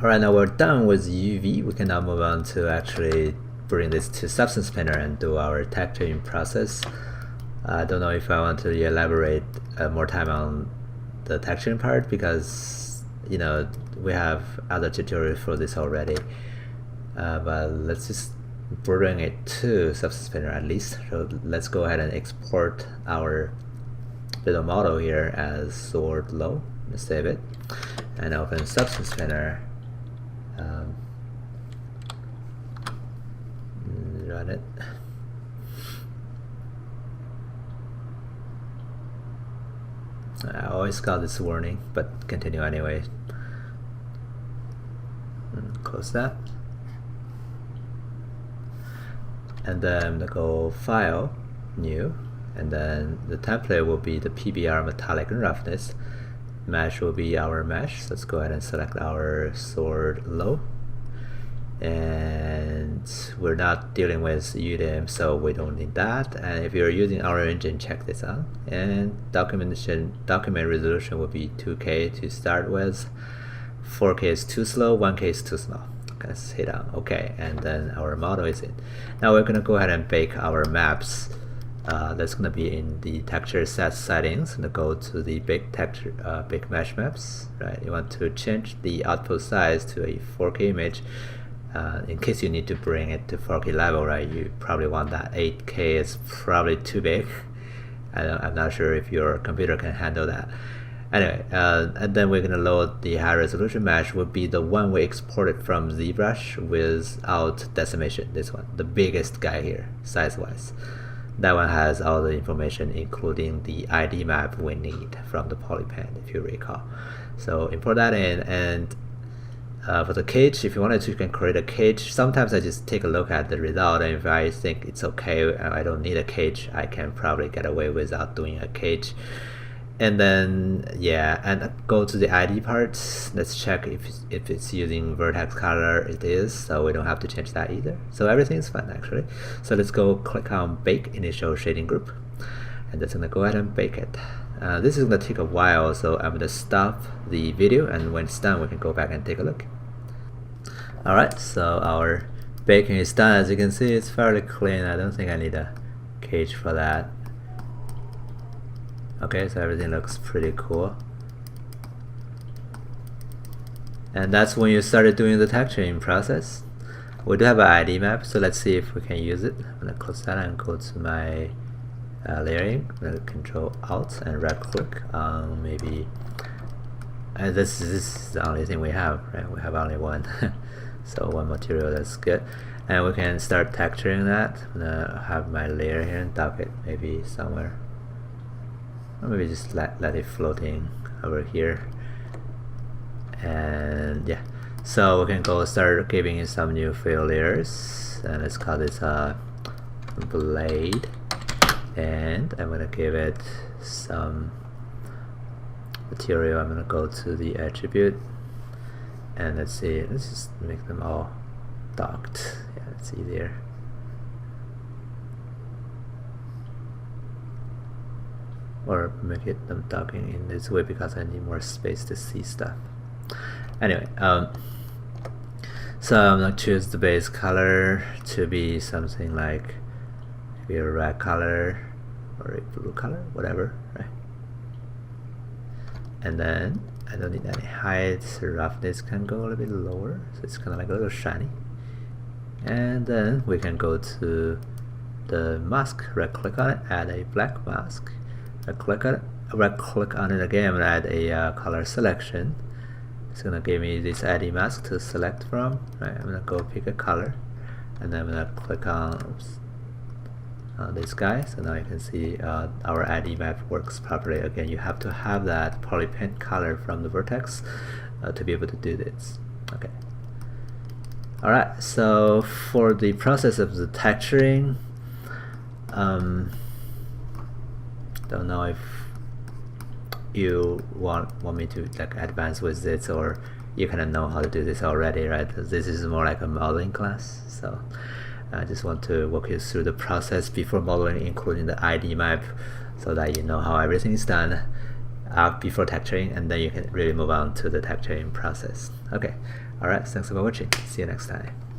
Alright, now we're done with UV. We can now move on to actually bring this to Substance Painter and do our texturing process. I don't know if I want to elaborate more time on the texturing part because, you know, we have other tutorials for this already. But let's just bring it to Substance Painter at least. So let's go ahead and export our little model here as Sword Low. Let's save it and open Substance Painter. Run it. I always got this warning, but continue anyway. Close that. And then go File, New, and then the template will be the PBR metallic and roughness. Mesh will be our mesh. So let's go ahead and select our Sword Low. And we're not dealing with UDIM, so we don't need that. And if you're using our engine, check this out. And document resolution will be 2K to start with. 4K is too slow, 1K is too small. Okay, let's hit on OK, and then our model is in. Now we're gonna go ahead and bake our maps. That's gonna be in the texture set settings. And go to the big texture, big mesh maps. Right, you want to change the output size to a 4K image. In case you need to bring it to 4K level, right? You probably want that. 8K is probably too big. I'm not sure if your computer can handle that. Anyway, and then we're gonna load the high resolution mesh. Will be the one we exported from ZBrush without decimation. This one, the biggest guy here, size-wise. That one has all the information, including the ID map we need from the Polypen, if you recall. So import that in, and for the cage, if you wanted to, you can create a cage. Sometimes I just take a look at the result, and if I think it's okay, I don't need a cage, I can probably get away without doing a cage. And then, yeah, and go to the ID parts. Let's check if it's using vertex color. It is, so we don't have to change that either. So everything is fine actually. So let's go click on Bake Initial Shading Group, and that's gonna go ahead and bake it. This is gonna take a while, so I'm gonna stop the video, and when it's done, we can go back and take a look. Alright, so our baking is done. As you can see, it's fairly clean. I don't think I need a cage for that. Okay, so everything looks pretty cool. And that's when you started doing the texturing process. We do have an ID map, so let's see if we can use it. I'm gonna close that and go to my layering. I'm gonna Control Alt and right click on maybe. This is the only thing we have, right? We have only one. So one material, that's good. And we can start texturing that. I'm gonna have my layer here and dock it maybe somewhere. Or maybe just let it floating over here. And yeah, so we can go start giving it some new fill layers. And let's call this blade. And I'm gonna give it some material. I'm gonna go to the attribute. And let's see, let's just make them all docked. Yeah, it's easier. Or make it them docking in this way because I need more space to see stuff. Anyway, so I'm gonna choose the base color to be something like maybe a red color or a blue color, whatever, right? And then I don't need any height, so roughness can go a little bit lower, so it's kind of like a little shiny. And then we can go to the mask, right click on it, add a black mask. Right click on it again and add a color selection. It's gonna give me this ID mask to select from. Right, I'm gonna go pick a color, and then I'm gonna click on this guy. So now you can see our ID map works properly. Again, you have to have that Polypen color from the vertex to be able to do this. Okay. Alright, so for the process of the texturing, don't know if you want me to like advance with this, or you kind of know how to do this already, right? This is more like a modeling class, so I just want to walk you through the process before modeling, including the ID map, so that you know how everything is done. before texturing, and then you can really move on to the texturing process. Okay, all right, thanks for watching. See you next time.